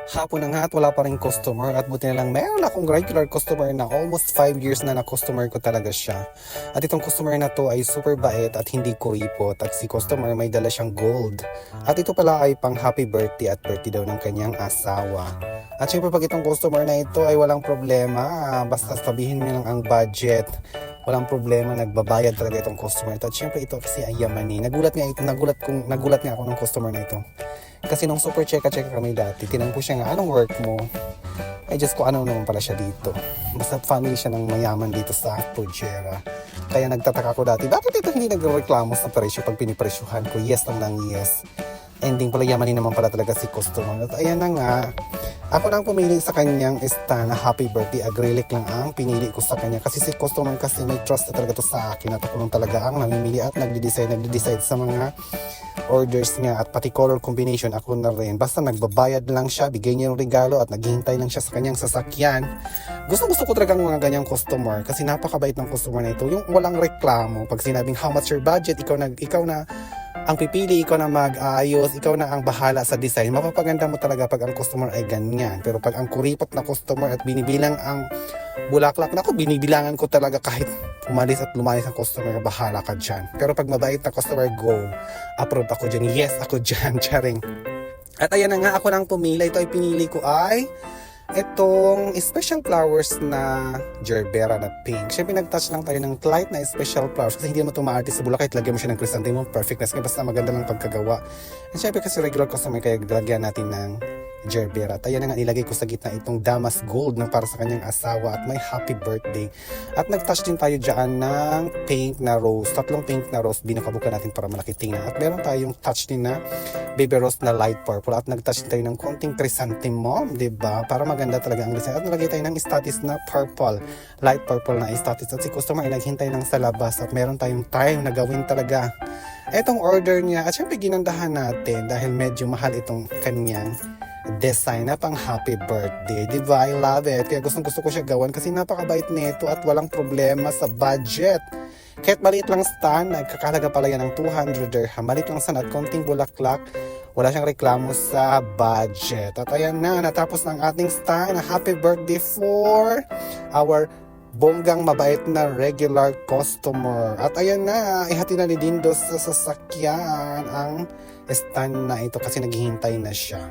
Hapon na nga at wala pa rin customer at buti na lang meron akong regular customer na almost 5 years na customer ko talaga siya. At itong customer na to ay super bait at hindi kuripot at si customer may dala siyang gold. At ito pala ay pang happy birthday at birthday daw ng kanyang asawa. At syempre pag itong customer na ito ay walang problema, basta sabihin mo lang ang budget. Walang problema, nagbabayad talaga itong customer ito. At syempre ito kasi ay Yamani. Nagulat nga ako ng customer na ito. Kasi nung super cheka kami dati, tinanong ko siya nga, anong work mo? Ay just ko ano naman pala siya dito. Basta family siya ng mayaman dito sa Pujera. Kaya nagtataka ko dati, bakit ito hindi nagreklamo sa presyo pag pinipresyuhan ko? Yes lang ng yes. Ending pala Yamani naman pala talaga si customer. At ayan na nga, ako lang pumili sa kanyang stand na happy birthday. Acrylic lang ang pinili ko sa kanya. Kasi si customer kasi may trust na talaga to sa akin. At ako lang talaga ang namimili at nagde-decide sa mga orders nga. At pati color combination ako na rin. Basta nagbabayad lang siya, bigay niya yung regalo at naghihintay lang siya sa kanyang sasakyan. Gusto ko talaga ng mga ganyang customer. Kasi napakabait ng customer na ito. Yung walang reklamo. Pag sinabing how much your budget, ikaw na ang pipili, ikaw na mag-aayos, ikaw na ang bahala sa design. Mapapaganda mo talaga pag ang customer ay ganyan. Pero pag ang kuripot na customer at binibilang ang bulaklak, naku, binibilangan ko talaga kahit umalis at lumalis ang customer, bahala ka dyan. Pero pag mabait na customer, go. Approve ako dyan. Yes, ako dyan. Charing. At ayan na nga, ako lang pumila. Ito ay pinili ko ay itong special flowers na gerbera na pink. Siyempre nag-touch lang tayo ng light na special flowers kasi hindi naman ito ma-artist sa bula kahit lagyan mo siya ng chrysanthemum, perfectness kaya basta maganda lang pagkagawa. And siyempre kasi regular customer kaya lagyan natin ng gerbera. At ayan na nga, nilagay ko sa gitna itong damas gold na para sa kanyang asawa at may happy birthday. At nag-touch din tayo dyan ng pink na rose. 3 pink na rose, binukabukan natin para malaki tingnan. At meron tayong touch din na baby rose na light purple. At nag-touch din tayo ng konting chrysanthemum, diba? Para maganda talaga ang design. At nalagay tayo ng status na purple, light purple na status. At si customer ay naghintay lang sa labas. At meron tayong time na gawin talaga etong order niya. At syempre ginandahan natin dahil medyo mahal itong kanyang design na pang happy birthday, diba? I love it. Kaya gustong ko siya gawan kasi napakabait nito at walang problema sa budget. Kahit maliit lang stand, nagkakalaga pala yan ng 200 dirham. Maliit lang stand at konting bulaklak, wala siyang reklamo sa budget. At ayan na, natapos ng ating stand na happy birthday for our bonggang mabait na regular customer. At ayan na, ihati na ni Dindo sa sasakyan ang stand na ito kasi naghihintay na siya.